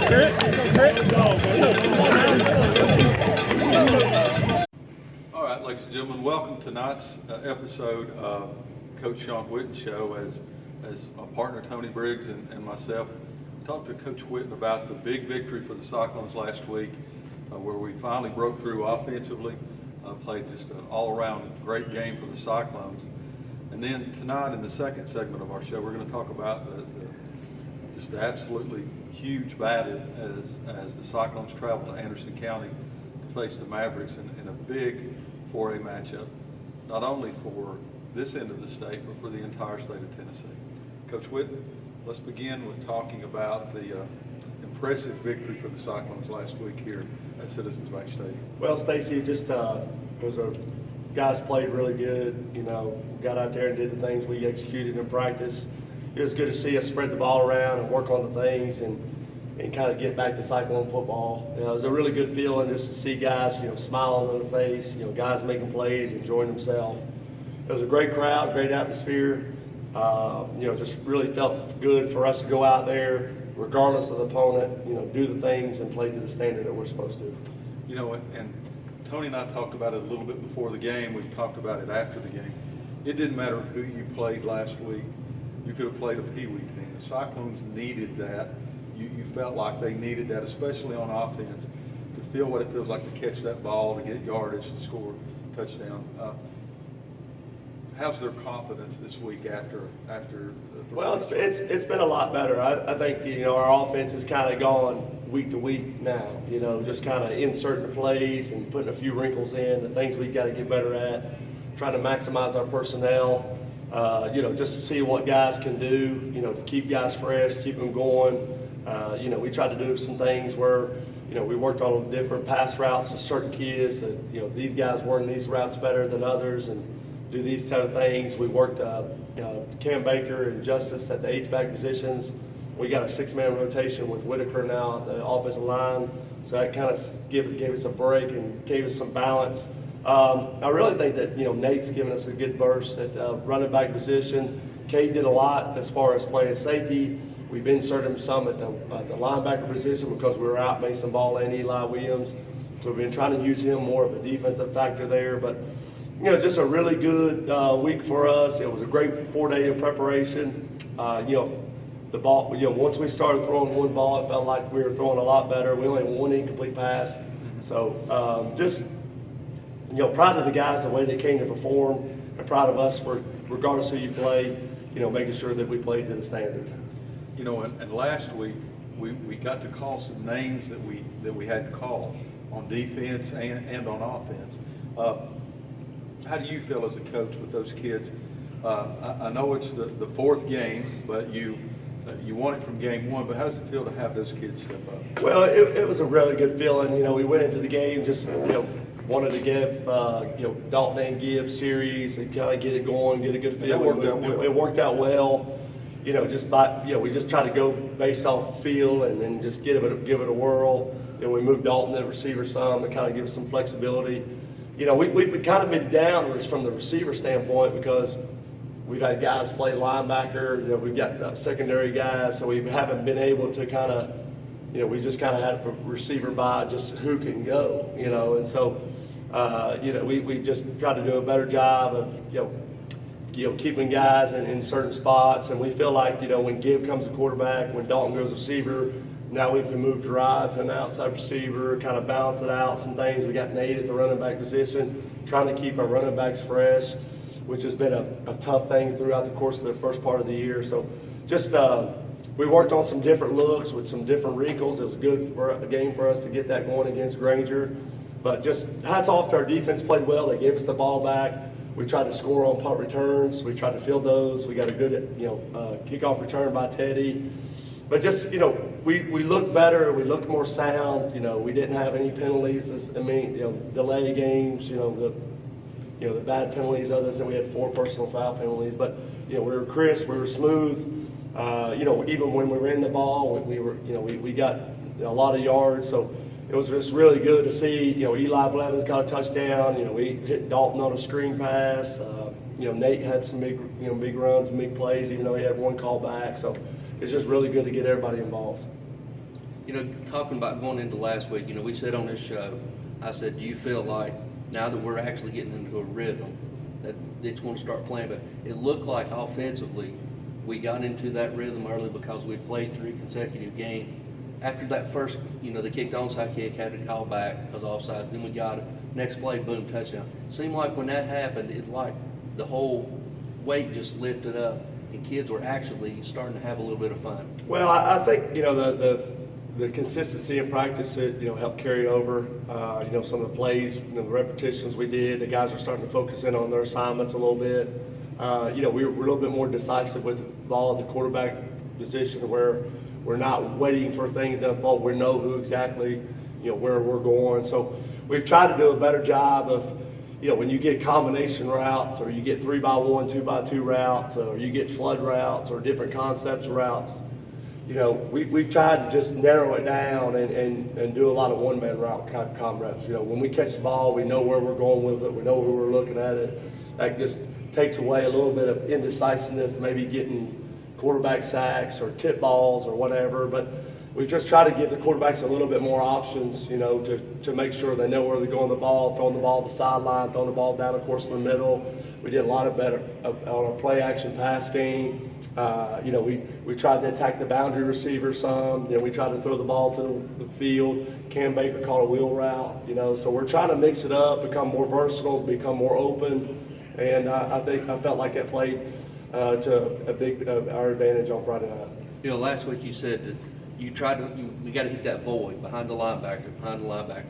All right, ladies and gentlemen, welcome to tonight's episode of Coach Shawn Witten Show. As my partner Tony Briggs and myself talked to Coach Witten about the big victory for the Cyclones last week, where we finally broke through offensively, played just an all-around great game for the Cyclones. And then tonight in the second segment of our show, we're going to talk about just the absolutely huge battle as the Cyclones travel to Anderson County to face the Mavericks in a big 4A matchup, not only for this end of the state, but for the entire state of Tennessee. Coach Witten, let's begin with talking about the impressive victory for the Cyclones last week here at Citizens Bank Stadium. Well, Stacy, just guys played really good. Got out there and did the things we executed in practice. It was good to see us spread the ball around and work on the things and kind of get back to Cyclone football. It was a really good feeling just to see guys, smiling on their face. Guys making plays, enjoying themselves. It was a great crowd, great atmosphere. Just really felt good for us to go out there, regardless of the opponent, do the things and play to the standard that we're supposed to. And Tony and I talked about it a little bit before the game. We talked about it after the game. It didn't matter who you played last week. You could have played a Pee Wee team. The Cyclones needed that. You felt like they needed that, especially on offense, to feel what it feels like to catch that ball, to get yardage, to score a touchdown. How's their confidence this week after? Well, it's been a lot better. I think our offense has kind of gone week to week now. Just kind of inserting the plays and putting a few wrinkles in, the things we got to get better at, trying to maximize our personnel. Just to see what guys can do. To keep guys fresh, keep them going. We tried to do some things where we worked on different pass routes to certain kids that these guys learn these routes better than others and do these type of things. We worked Cam Baker and Justice at the H-back positions. We got a 6-man rotation with Whitaker now at the offensive line, so that kind of gave us a break and gave us some balance. I really think that Nate's given us a good burst at the running back position. Cade did a lot as far as playing safety. We've inserted him some at the linebacker position because we were out Mason Ball and Eli Williams. So we've been trying to use him more of a defensive factor there. But just a really good week for us. It was a great 4-day of preparation. The ball, once we started throwing one ball, it felt like we were throwing a lot better. We only had one incomplete pass. So just proud of the guys, the way they came to perform, and proud of us for, regardless of who you play, making sure that we played to the standard. And last week we got to call some names that we had to call on defense and on offense. How do you feel as a coach with those kids? I know it's the fourth game, but you won it from game one, but how does it feel to have those kids step up? Well, it was a really good feeling. We went into the game just, wanted to give, Dalton and Gibbs series and kind of get it going, get a good feel. It worked out well. We just tried to go based off the field and then just give it a whirl. Then we moved Dalton to receiver some to kind of give us some flexibility. We've kind of been downwards from the receiver standpoint because we've had guys play linebacker. We've got secondary guys, so we haven't been able to kind of, we just kind of had a receiver by just who can go, and so, we just tried to do a better job of, keeping guys in certain spots, and we feel like, when Gibb comes to quarterback, when Dalton goes receiver, now we can move Gerard to an outside receiver, kind of balance it out, some things. We got Nate at the running back position, trying to keep our running backs fresh, which has been a tough thing throughout the course of the first part of the year. So just we worked on some different looks with some different wrinkles. It was a good game for us to get that going against Granger. But just hats off to our defense, played well. They gave us the ball back. We tried to score on punt returns. We tried to field those. We got a good kickoff return by Teddy. But just, we looked better. We looked more sound. We didn't have any penalties. Delay games, the bad penalties, others than we had 4 personal foul penalties. But, we were crisp, we were smooth. Even when we ran the ball, we got a lot of yards. So it was just really good to see, Eli Blevins got a touchdown. We hit Dalton on a screen pass. Nate had some big runs and big plays, even though he had one call back. So it's just really good to get everybody involved. Talking about going into last week, we said on this show, I said, do you feel like now that we're actually getting into a rhythm that it's going to start playing? But it looked like offensively we got into that rhythm early because we played 3 consecutive games. After that first, they kicked onside kick, had to call back because offside. Then we got it. Next play, boom, touchdown. Seemed like when that happened, it like the whole weight just lifted up, and kids were actually starting to have a little bit of fun. Well, I think the consistency in practice helped carry over. Some of the plays, the repetitions we did. The guys are starting to focus in on their assignments a little bit. We're a little bit more decisive with the ball at the quarterback position, where we're not waiting for things to unfold. We know who exactly where we're going. So we've tried to do a better job of when you get combination routes, or you get 3x1, 2x2 routes, or you get flood routes, or different concepts routes. We've tried to just narrow it down and do a lot of one-man route combos. When we catch the ball, we know where we're going with it. We know who we're looking at it. That just takes away a little bit of indecisiveness, maybe getting quarterback sacks or tip balls or whatever. But we just try to give the quarterbacks a little bit more options, to make sure they know where they're going with the ball, throwing the ball to the sideline, throwing the ball down, of course, in the middle. We did a lot of better on our play-action pass game. We tried to attack the boundary receiver some. We tried to throw the ball to the field. Cam Baker called a wheel route. So we're trying to mix it up, become more versatile, become more open. And I felt like that played to a big our advantage on Friday night. Last week you said that we got to hit that void behind the linebacker.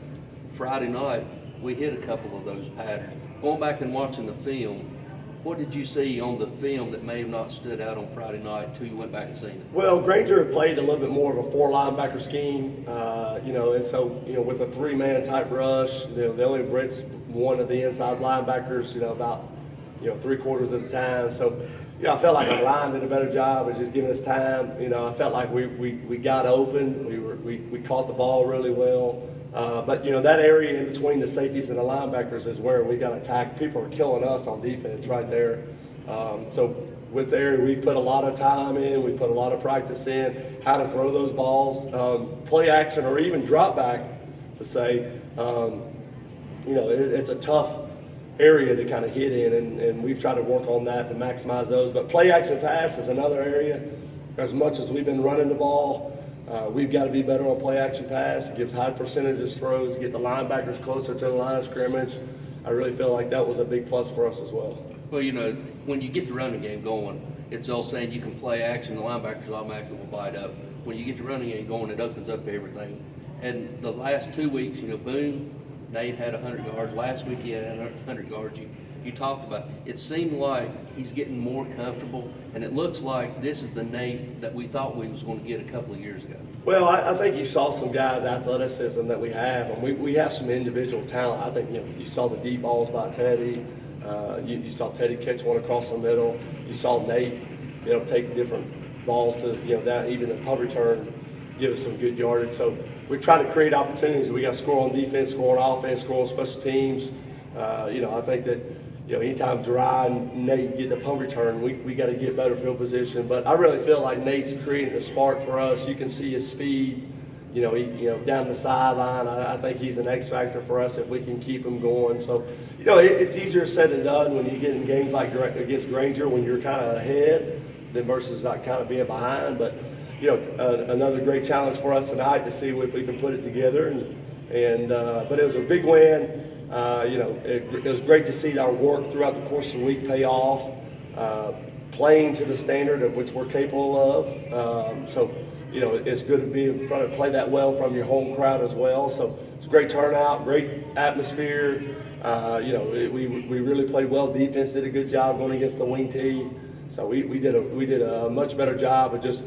Friday night we hit a couple of those patterns. Going back and watching the film, what did you see on the film that may have not stood out on Friday night until you went back and seen it? Well, Granger had played a little bit more of a 4-linebacker scheme, and so with a 3-man type rush, they only blitzed one of the inside linebackers, about 3/4 of the time. So, I felt like our line did a better job of just giving us time. I felt like we got open. We caught the ball really well. But that area in between the safeties and the linebackers is where we got attacked. People are killing us on defense right there. So with the area, we put a lot of time in. We put a lot of practice in how to throw those balls, play action, or even drop back. To say, it's a tough area to kind of hit in, and we've tried to work on that to maximize those. But play action pass is another area. As much as we've been running the ball, we've got to be better on play action pass. It gives high percentages throws, get the linebackers closer to the line of scrimmage. I really feel like that was a big plus for us as well. Well, when you get the running game going, it's all saying you can play action, the linebackers automatically will bite up. When you get the running game going, it opens up everything. And the last 2 weeks, boom, Nate had 100 yards. Last week he had 100 yards. You talked about. It seemed like he's getting more comfortable, and it looks like this is the Nate that we thought we was going to get a couple of years ago. Well, I think you saw some guys' athleticism that we have, and we have some individual talent. I think you saw the deep balls by Teddy. You saw Teddy catch one across the middle. You saw Nate, take different balls to down, even the punt return, give us some good yardage. So we try to create opportunities. We got to score on defense, score on offense, score on special teams. I think that anytime Dry and Nate get the punt return, we got to get better field position. But I really feel like Nate's creating a spark for us. You can see his speed. Down the sideline. I think he's an X factor for us if we can keep him going. So, it's easier said than done when you get in games like against Granger when you're kind of ahead than versus like kind of being behind. But another great challenge for us tonight to see if we can put it together. But it was a big win. It was great to see our work throughout the course of the week pay off, playing to the standard of which we're capable of. It's good to be in front of play that well from your home crowd as well. So it's a great turnout, great atmosphere. We really played well. Defense did a good job going against the wing tee. So we did a much better job of just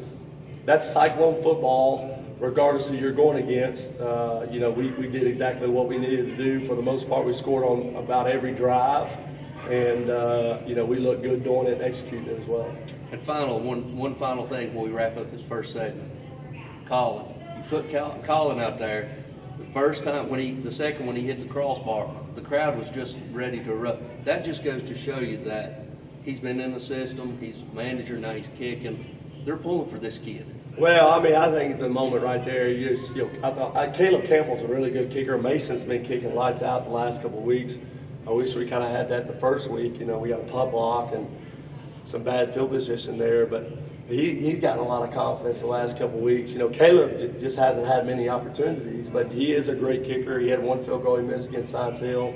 that's Cyclone football. Regardless of who you're going against, we did exactly what we needed to do. For the most part, we scored on about every drive, and we looked good doing it and executing it as well. And one final thing before we wrap up this first segment. Colin, you put Colin out there. The second when he hit the crossbar, the crowd was just ready to erupt. That just goes to show you that he's been in the system. He's manager now. He's kicking. they're pulling for this kid. Well, I mean, I think the moment right there, I thought Caleb Campbell's a really good kicker. Mason's been kicking lights out the last couple of weeks. I wish we kind of had that the first week. We got a punt block and some bad field position there, but he's gotten a lot of confidence the last couple of weeks. Caleb just hasn't had many opportunities, but he is a great kicker. He had one field goal he missed against Science Hill.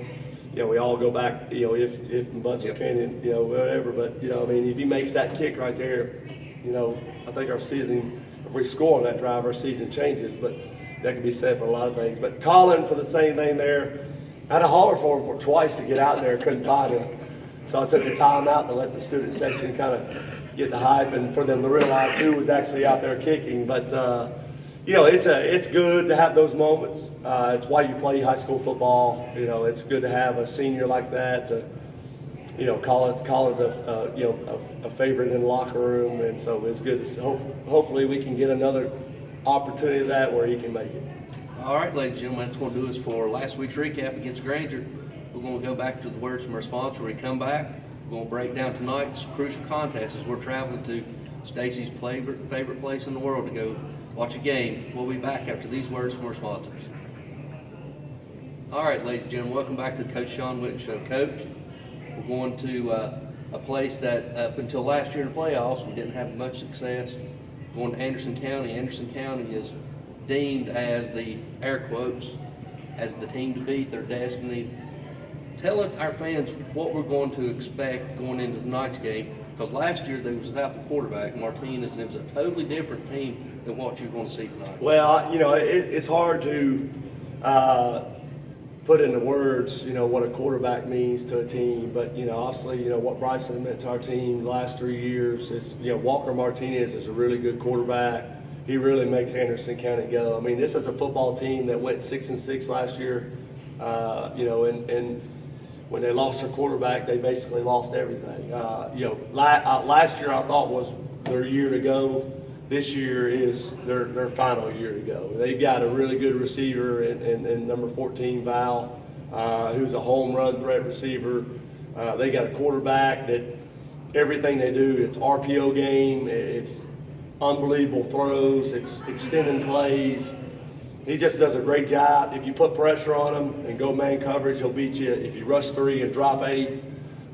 We all go back, if Butts Canyon, whatever. But, if he makes that kick right there, I think our season, if we score on that drive, our season changes. But that could be said for a lot of things. But Colin, for the same thing there, I had to holler for him twice to get out there, couldn't find him. So I took the time out to let the student section kind of get the hype and for them to realize who was actually out there kicking. But, it's good to have those moments. It's why you play high school football. It's good to have a senior like that. Colin's a favorite in the locker room, and so it's good to hopefully we can get another opportunity of that where he can make it. All right, ladies and gentlemen, that's going to do us for last week's recap against Granger. We're going to go back to the words from our sponsor. When we come back, we're going to break down tonight's crucial contest as we're traveling to Stacy's favorite place in the world to go watch a game. We'll be back after these words from our sponsors. All right, ladies and gentlemen, welcome back to the Coach Shawn Witten Show. Coach, we're going to a place that up until last year in the playoffs we didn't have much success. Going to Anderson County. Anderson County is deemed as the, air quotes, as the team to beat, their destiny. Tell our fans what we're going to expect going into tonight's game, because last year they was without the quarterback, Martinez, and it was a totally different team than what you're going to see tonight. Well, it's hard to put into words, what a quarterback means to a team, but, obviously, what Bryson meant to our team the last 3 years is, Walker Martinez is a really good quarterback. He really makes Anderson County go. I mean, this is a football team that went 6-6 last year, and when they lost their quarterback, they basically lost everything. Last year I thought was their year to go. This year is their final year to go. They've got a really good receiver in number 14, Val, who's a home run threat receiver. They got a quarterback that everything they do, it's RPO game, it's unbelievable throws, it's extending plays. He just does a great job. If you put pressure on him and go man coverage, he'll beat you. If you rush 3 and drop 8,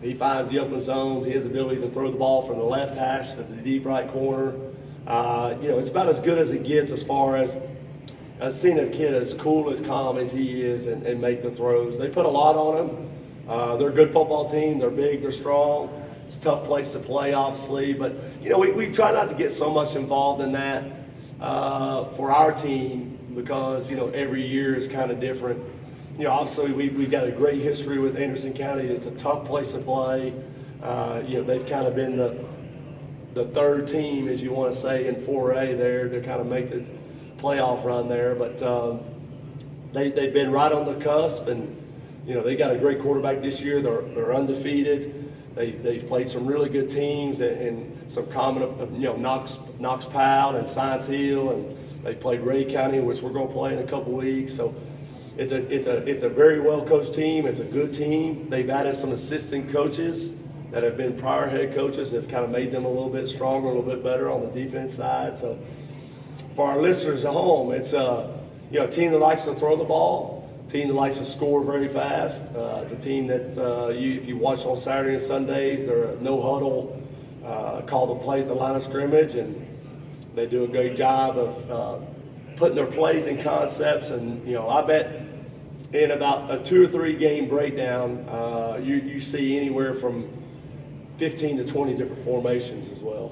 he finds the open zones. He has the ability to throw the ball from the left hash to the deep right corner. It's about as good as it gets as far as seeing a kid as cool, as calm as he is and make the throws. They put a lot on him. They're a good football team. They're big. They're strong. It's a tough place to play, obviously. But, we try not to get so much involved in that for our team because, every year is kind of different. Obviously we've got a great history with Anderson County. It's a tough place to play. They've kind of been the third team, as you want to say, in 4A there to kind of make the playoff run there. But they've been right on the cusp, and they got a great quarterback this year. They're undefeated. They've played some really good teams and some common, Knox Powell and Science Hill, and they played Ray County, which we're going to play in a couple weeks. So it's a very well coached team. It's a good team. They've added some assistant coaches that have been prior head coaches that have kind of made them a little bit stronger, a little bit better on the defense side. So for our listeners at home, it's a team that likes to throw the ball, a team that likes to score very fast. It's a team that if you watch on Saturday and Sundays, they're a no huddle call to play at the line of scrimmage, and they do a great job of putting their plays and concepts. And I bet in about a 2 or 3 game breakdown, you see anywhere from 15 to 20 different formations as well.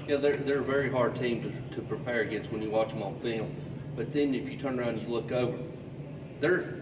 Yeah, they're a very hard team to prepare against when you watch them on film. But then if you turn around and you look over, they're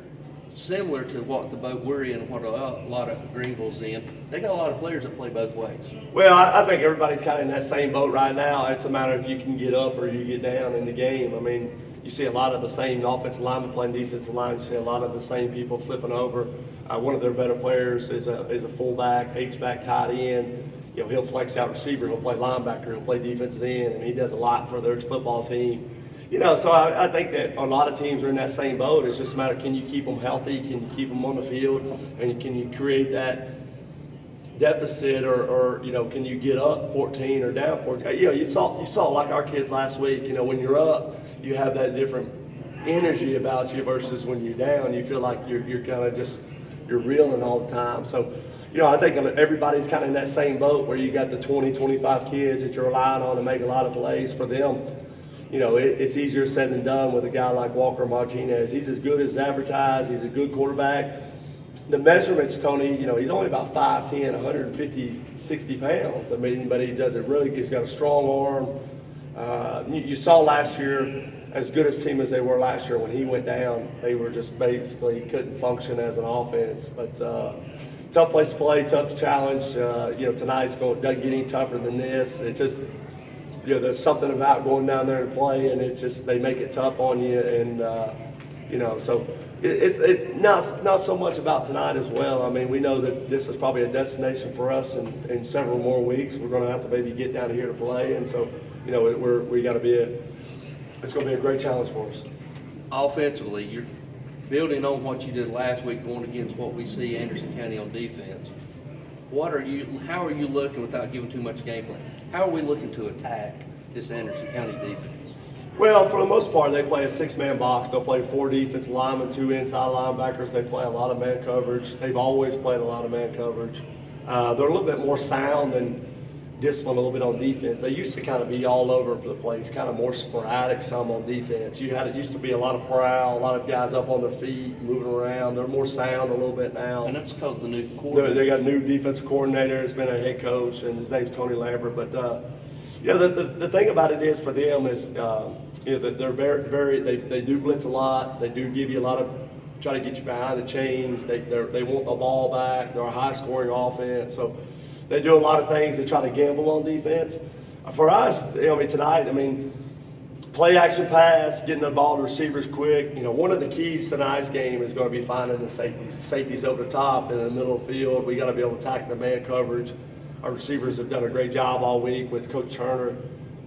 similar to what the boat we're in and what a lot of Greenville's in. They got a lot of players that play both ways. Well, I think everybody's kind of in that same boat right now. It's a matter of if you can get up or you get down in the game. I mean, you see a lot of the same offensive linemen playing defensive line. You see a lot of the same people flipping over. One of their better players is a fullback, H-back, tight end. He'll flex out receiver. He'll play linebacker. He'll play defensive end, and he does a lot for their football team. So I think that a lot of teams are in that same boat. It's just a matter of can you keep them healthy, can you keep them on the field, and can you create that deficit or can you get up 14 or down 14? You saw like our kids last week. When you're up, you have that different energy about you versus when you're down. You feel like you're kind of just you're reeling all the time. So, I think everybody's kind of in that same boat where you got the 20, 25 kids that you're relying on to make a lot of plays for them. It's easier said than done with a guy like Walker Martinez. He's as good as advertised. He's a good quarterback. The measurements, Tony, he's only about 5'10", 150, 60 pounds. I mean, but he's got a strong arm. You saw last year, as good a team as they were last year, when he went down, they were just basically couldn't function as an offense. But tough place to play, tough challenge. Tonight's doesn't get any tougher than this. It's just, there's something about going down there and play, and it's just they make it tough on you, and so it's not so much about tonight as well. I mean, we know that this is probably a destination for us in several more weeks. We're going to have to maybe get down here to play, and so we got to be it's going to be a great challenge for us. Offensively, you're building on what you did last week, going against what we see Anderson County on defense. How are you looking without giving too much game plan? How are we looking to attack this Anderson County defense? Well, for the most part, they play a 6-man box. They'll play 4 defensive linemen, 2 inside linebackers. They play a lot of man coverage. They've always played a lot of man coverage. They're a little bit more sound and disciplined a little bit on defense. They used to kind of be all over the place, kind of more sporadic some on defense. It used to be a lot of prowl, a lot of guys up on their feet, moving around. They're more sound a little bit now. And that's because of the new coordinator. They got a new defensive coordinator. Has been a head coach, and his name's Tony Lambert. But the thing about it is for them is that they're very they do blitz a lot. They do give you a lot of try to get you behind the chains. They want the ball back. They're a high scoring offense. So they do a lot of things to try to gamble on defense. For us, tonight, play action pass, getting the ball to receivers quick. One of the keys tonight's game is going to be finding the safeties. Safeties over the top and in the middle of the field. We got to be able to attack the man coverage. Our receivers have done a great job all week with Coach Turner,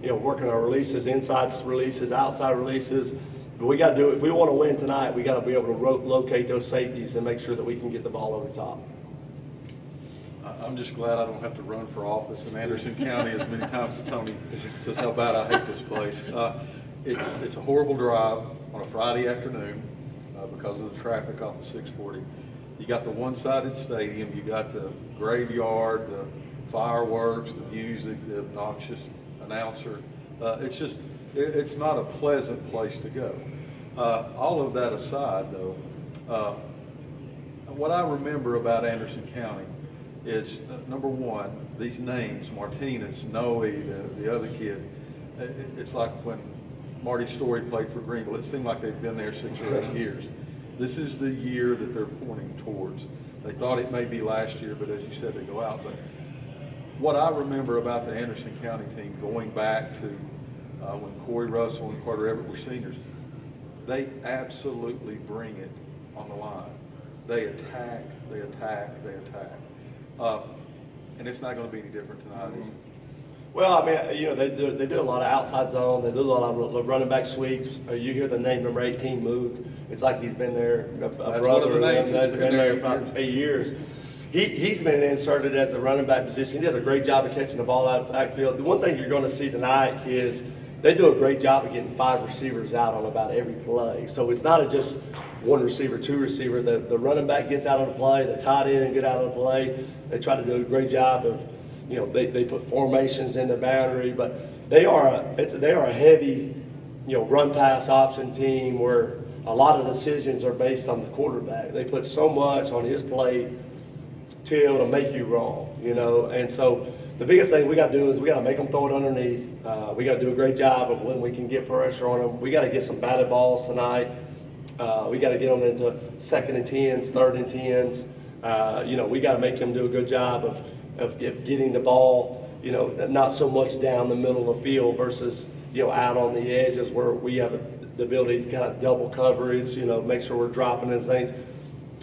working our releases, inside releases, outside releases. But we got to do it. If we want to win tonight, we got to be able to locate those safeties and make sure that we can get the ball over the top. I'm just glad I don't have to run for office in Anderson County as many times as Tony says how bad I hate this place. It's a horrible drive on a Friday afternoon because of the traffic off of 640. You got the one-sided stadium, you got the graveyard, the fireworks, the music, the obnoxious announcer. It's not a pleasant place to go. All of that aside, though, what I remember about Anderson County is, number one, these names, Martinez, Noe, the other kid. It's like when Marty Story played for Greenville. It seemed like they've been there 6 or 8 years. This is the year that they're pointing towards. They thought it may be last year, but as you said, they go out. But what I remember about the Anderson County team going back to when Corey Russell and Carter Everett were seniors, they absolutely bring it on the line. They attack, they attack, they attack. And it's not going to be any different tonight, is it? Well, they do a lot of outside zone. They do a lot of running back sweeps. You hear the name number 18, Moog. It's like he's been there. That's one of the names. He's been there about 8 years. He's been inserted as a running back position. He does a great job of catching the ball out of the backfield. The one thing you're going to see tonight is they do a great job of getting 5 receivers out on about every play. So it's not just 1 receiver, 2 receiver. The running back gets out on the play. The tight end get out on the play. They try to do a great job of, they put formations in the boundary. But they are a heavy, run pass option team where a lot of decisions are based on the quarterback. They put so much on his plate to make you wrong, And so the biggest thing we got to do is we got to make them throw it underneath. We got to do a great job of when we can get pressure on them. We got to get some batted balls tonight. We got to get them into 2nd and 10s, 3rd and 10s. We got to make them do a good job of getting the ball, not so much down the middle of the field versus, out on the edges where we have the ability to kind of double coverage, make sure we're dropping those things.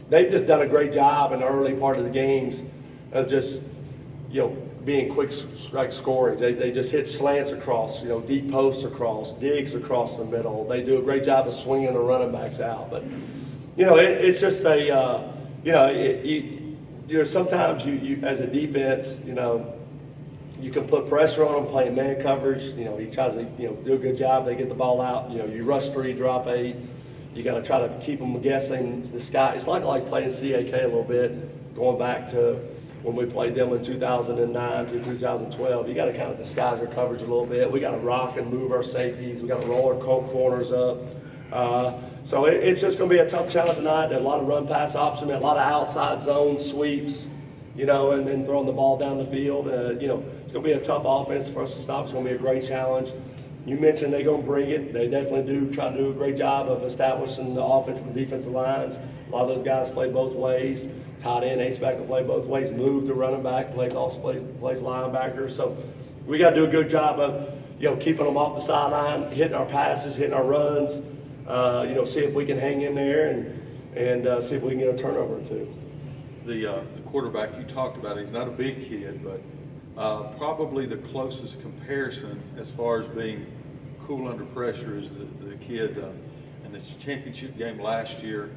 They've just done a great job in the early part of the games of just, being quick strike scoring. They just hit slants across, deep posts across, digs across the middle. They do a great job of swinging the running backs out. But, it's just sometimes you as a defense, you can put pressure on them playing man coverage. He tries to, do a good job. They get the ball out. You rush 3, drop 8. You got to try to keep them guessing the sky. It's like playing CAK a little bit, going back to when we played them in 2009 to 2012. You got to kind of disguise your coverage a little bit. We got to rock and move our safeties. We got to roll our corners up. So it's just going to be a tough challenge tonight. There's a lot of run-pass option, a lot of outside zone sweeps, and then throwing the ball down the field. It's going to be a tough offense for us to stop. It's going to be a great challenge. You mentioned they're going to bring it. They definitely do try to do a great job of establishing the offensive and defensive lines. A lot of those guys play both ways. Tight end, H-back can play both ways. Move to running back, plays linebacker. So we got to do a good job of, keeping them off the sideline, hitting our passes, hitting our runs. See if we can hang in there and see if we can get a turnover or two. The quarterback you talked about, he's not a big kid, but probably the closest comparison as far as being cool under pressure is the kid in the championship game last year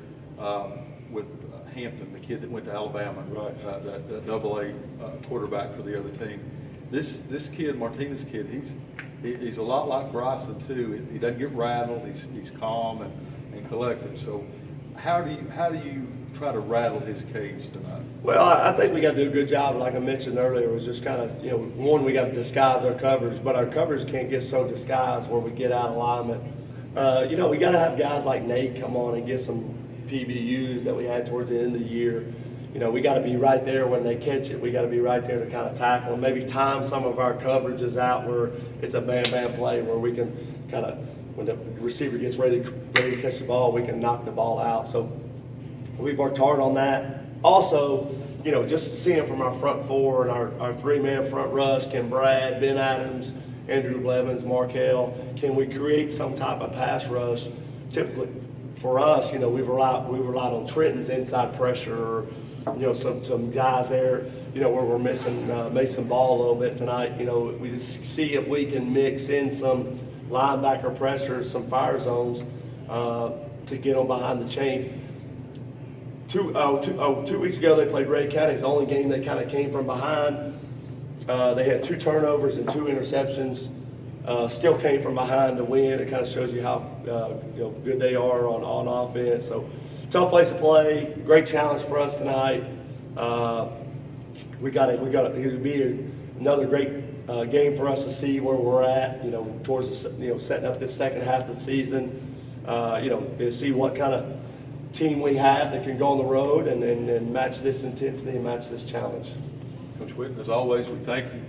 with Hampton, the kid that went to Alabama, right. That AA quarterback for the other team. This kid, Martinez kid, he's a lot like Bryson too. He doesn't get rattled. He's calm and collected. So how do you try to rattle his cage tonight? Well, I think we got to do a good job. Like I mentioned earlier, it was just kind of, one, we got to disguise our coverage, but our coverage can't get so disguised where we get out of alignment. We got to have guys like Nate come on and get some PBUs that we had towards the end of the year. We got to be right there when they catch it. We got to be right there to kind of tackle and maybe time some of our coverages out where it's a bam-bam play where we can kind of, when the receiver gets ready to catch the ball, we can knock the ball out. So we've worked hard on that. Also, just seeing from our front four and our 3-man front rush, can Brad, Ben Adams, Andrew Blevins, Markel, can we create some type of pass rush? Typically, for us, we relied on Trenton's inside pressure, or, some guys there, where we're missing Mason Ball a little bit tonight. We just see if we can mix in some linebacker pressure, some fire zones to get them behind the chains. 2 weeks ago they played Ray County. It's the only game they kind of came from behind. They had 2 turnovers and 2 interceptions. Still came from behind to win. It kind of shows you how good they are on offense. So tough place to play. Great challenge for us tonight. We got it would be another great game for us to see where we're at. Towards setting up this second half of the season. To see what kind of team we have that can go on the road and match this intensity and match this challenge. Coach Witten, as always, we thank you.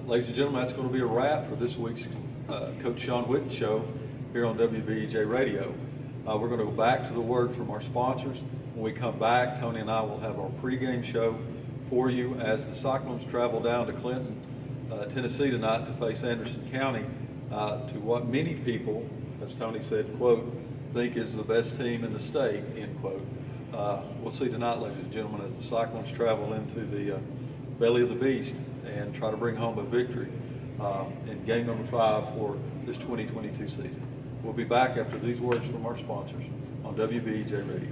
Ladies and gentlemen, that's going to be a wrap for this week's Coach Shawn Witten Show here on WBEJ Radio. We're going to go back to the word from our sponsors. When we come back, Tony and I will have our pregame show for you as the Cyclones travel down to Clinton, Tennessee tonight to face Anderson County, to what many people, as Tony said, quote, think is the best team in the state, end quote. We'll see tonight, ladies and gentlemen, as the Cyclones travel into the belly of the beast and try to bring home a victory in game number 5 for this 2022 season. We'll be back after these words from our sponsors on WBEJ Radio.